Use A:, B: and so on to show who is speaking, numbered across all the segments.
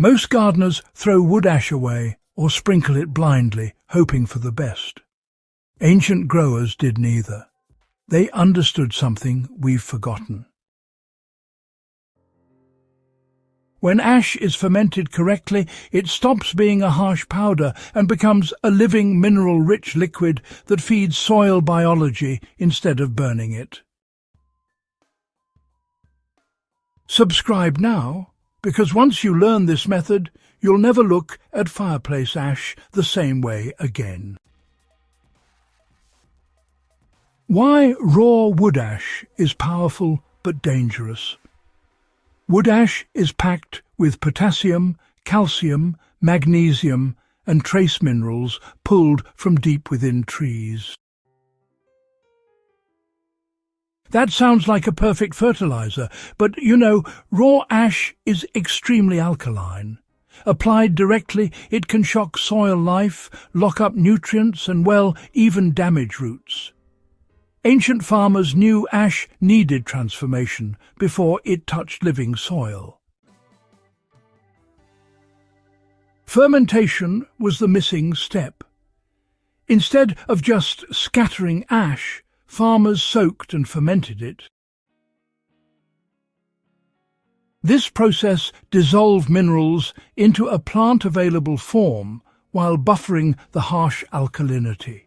A: Most gardeners throw wood ash away or sprinkle it blindly, hoping for the best. Ancient growers did neither. They understood something we've forgotten. When ash is fermented correctly, it stops being a harsh powder and becomes a living mineral-rich liquid that feeds soil biology instead of burning it. Subscribe now, because once you learn this method, you'll never look at fireplace ash the same way again. Why raw wood ash is powerful but dangerous. Wood ash is packed with potassium, calcium, magnesium, and trace minerals pulled from deep within trees. That sounds like a perfect fertilizer, but you know, raw ash is extremely alkaline. Applied directly, it can shock soil life, lock up nutrients, and, well, even damage roots. Ancient farmers knew ash needed transformation before it touched living soil. Fermentation was the missing step. Instead of just scattering ash, farmers soaked and fermented it. This process dissolved minerals into a plant-available form while buffering the harsh alkalinity.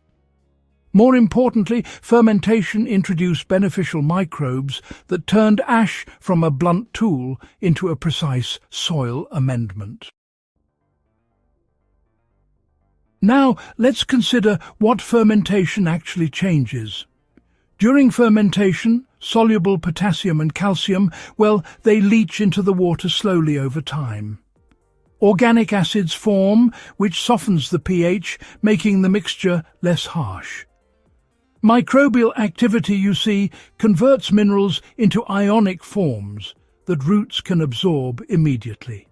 A: More importantly, fermentation introduced beneficial microbes that turned ash from a blunt tool into a precise soil amendment. Now, let's consider what fermentation actually changes. During fermentation, soluble potassium and calcium, well, they leach into the water slowly over time. Organic acids form, which softens the pH, making the mixture less harsh. Microbial activity, you see, converts minerals into ionic forms that roots can absorb immediately.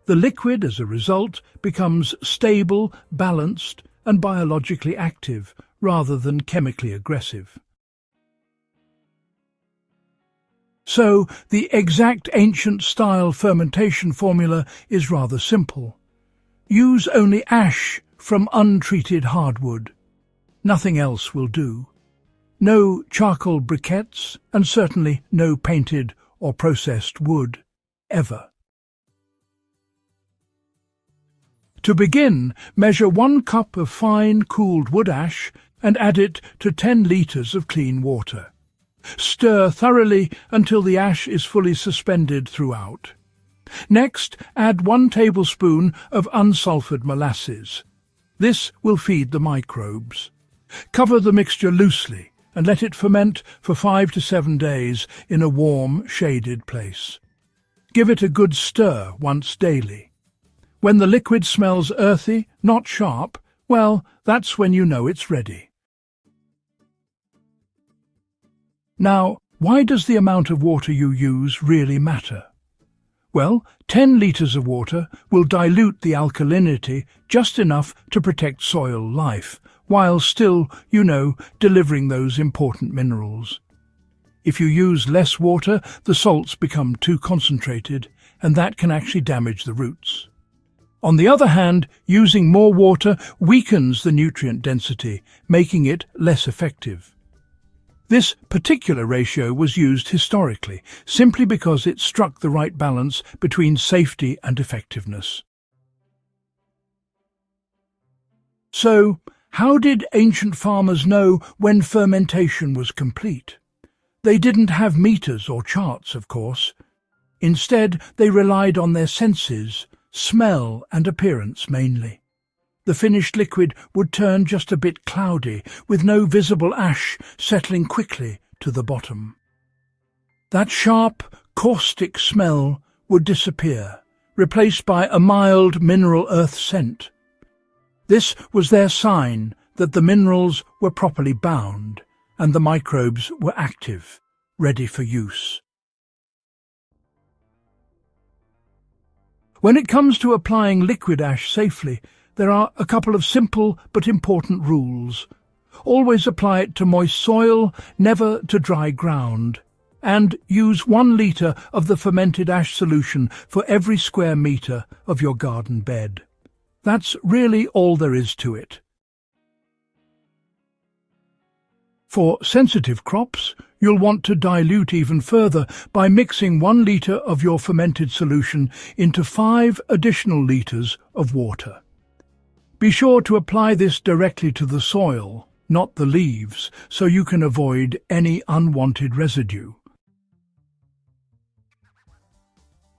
A: The liquid, as a result, becomes stable, balanced, and biologically active, rather than chemically aggressive. So, the exact ancient-style fermentation formula is rather simple. Use only ash from untreated hardwood. Nothing else will do. No charcoal briquettes, and certainly no painted or processed wood, ever. To begin, measure 1 cup of fine, cooled wood ash and add it to 10 litres of clean water. Stir thoroughly until the ash is fully suspended throughout. Next, add 1 tablespoon of unsulfured molasses. This will feed the microbes. Cover the mixture loosely and let it ferment for 5 to 7 days in a warm, shaded place. Give it a good stir once daily. When the liquid smells earthy, not sharp, well, that's when you know it's ready. Now, why does the amount of water you use really matter? Well, 10 litres of water will dilute the alkalinity just enough to protect soil life, while still, you know, delivering those important minerals. If you use less water, the salts become too concentrated, and that can actually damage the roots. On the other hand, using more water weakens the nutrient density, making it less effective. This particular ratio was used historically, simply because it struck the right balance between safety and effectiveness. So, how did ancient farmers know when fermentation was complete? They didn't have meters or charts, of course. Instead, they relied on their senses, smell and appearance mainly. The finished liquid would turn just a bit cloudy, with no visible ash settling quickly to the bottom. That sharp, caustic smell would disappear, replaced by a mild mineral earth scent. This was their sign that the minerals were properly bound and the microbes were active, ready for use. When it comes to applying liquid ash safely, there are a couple of simple but important rules. Always apply it to moist soil, never to dry ground, and use 1 litre of the fermented ash solution for every square metre of your garden bed. That's really all there is to it. For sensitive crops, you'll want to dilute even further by mixing 1 litre of your fermented solution into 5 additional litres of water. Be sure to apply this directly to the soil, not the leaves, so you can avoid any unwanted residue.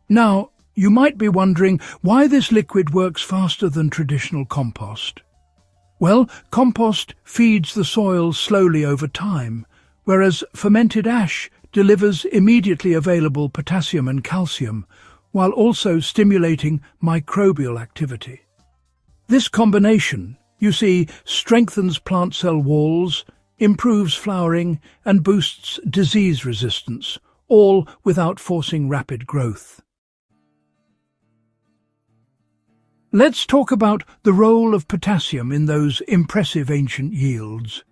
A: Now, you might be wondering why this liquid works faster than traditional compost. Well, compost feeds the soil slowly over time, whereas fermented ash delivers immediately available potassium and calcium, while also stimulating microbial activity. This combination, you see, strengthens plant cell walls, improves flowering, and boosts disease resistance, all without forcing rapid growth. Let's talk about the role of potassium in those impressive ancient yields.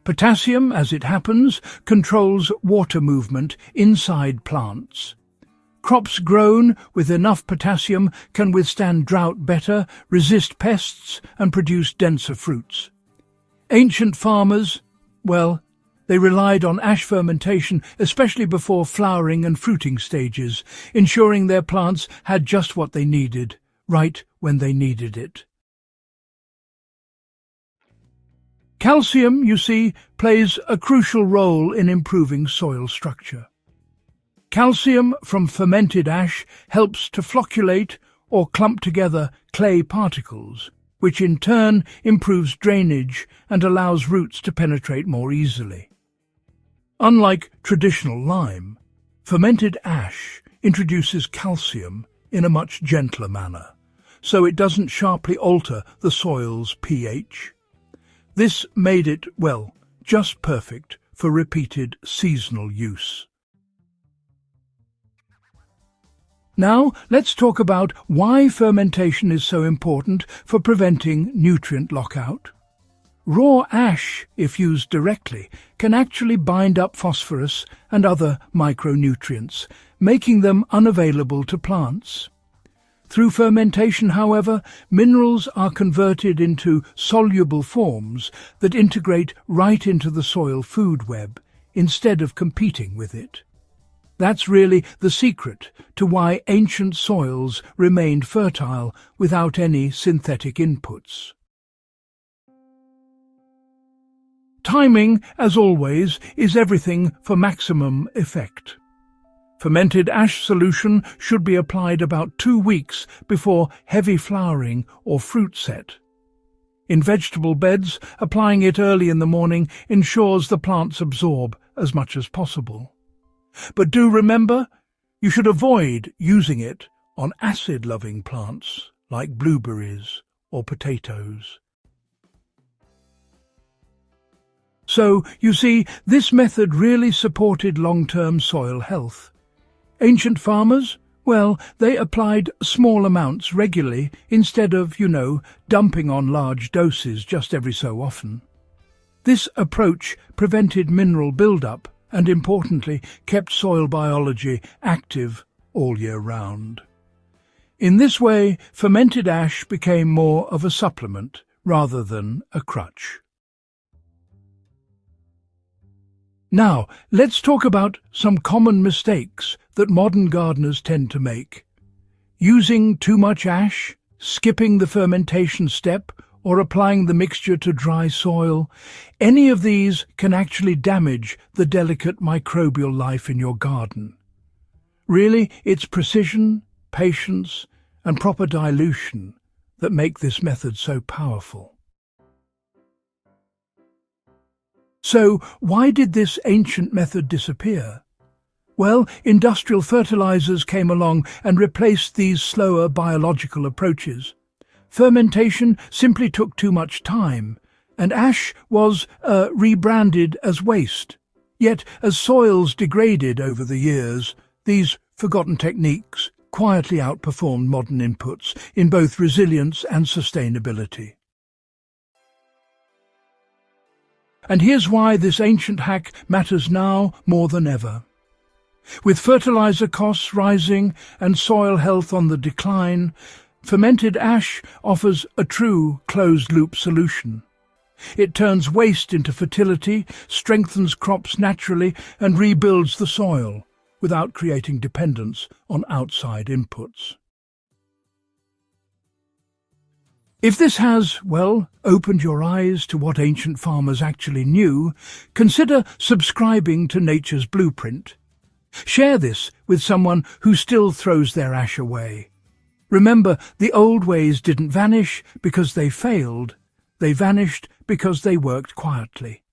A: Potassium, as it happens, controls water movement inside plants. Crops grown with enough potassium can withstand drought better, resist pests, and produce denser fruits. Ancient farmers, well, they relied on ash fermentation, especially before flowering and fruiting stages, ensuring their plants had just what they needed, right when they needed it. Calcium, you see, plays a crucial role in improving soil structure. Calcium from fermented ash helps to flocculate or clump together clay particles, which in turn improves drainage and allows roots to penetrate more easily. Unlike traditional lime, fermented ash introduces calcium in a much gentler manner, so it doesn't sharply alter the soil's pH. This made it, well, just perfect for repeated seasonal use. Now, let's talk about why fermentation is so important for preventing nutrient lockout. Raw ash, if used directly, can actually bind up phosphorus and other micronutrients, making them unavailable to plants. Through fermentation, however, minerals are converted into soluble forms that integrate right into the soil food web, instead of competing with it. That's really the secret to why ancient soils remained fertile without any synthetic inputs. Timing, as always, is everything for maximum effect. Fermented ash solution should be applied about 2 weeks before heavy flowering or fruit set. In vegetable beds, applying it early in the morning ensures the plants absorb as much as possible. But do remember, you should avoid using it on acid-loving plants like blueberries or potatoes. So, you see, this method really supported long-term soil health. Ancient farmers, well, they applied small amounts regularly instead of, dumping on large doses just every so often. This approach prevented mineral buildup and, importantly, kept soil biology active all year round. In this way, fermented ash became more of a supplement rather than a crutch. Now, let's talk about some common mistakes that modern gardeners tend to make. Using too much ash, skipping the fermentation step, or applying the mixture to dry soil, any of these can actually damage the delicate microbial life in your garden. Really, it's precision, patience, and proper dilution that make this method so powerful. So, why did this ancient method disappear? Well, industrial fertilizers came along and replaced these slower biological approaches. Fermentation simply took too much time, and ash was rebranded as waste. Yet, as soils degraded over the years, these forgotten techniques quietly outperformed modern inputs in both resilience and sustainability. And here's why this ancient hack matters now more than ever. With fertilizer costs rising and soil health on the decline, fermented ash offers a true closed-loop solution. It turns waste into fertility, strengthens crops naturally, and rebuilds the soil without creating dependence on outside inputs. If this has, opened your eyes to what ancient farmers actually knew, consider subscribing to Nature's Blueprint. Share this with someone who still throws their ash away. Remember, the old ways didn't vanish because they failed. They vanished because they worked quietly.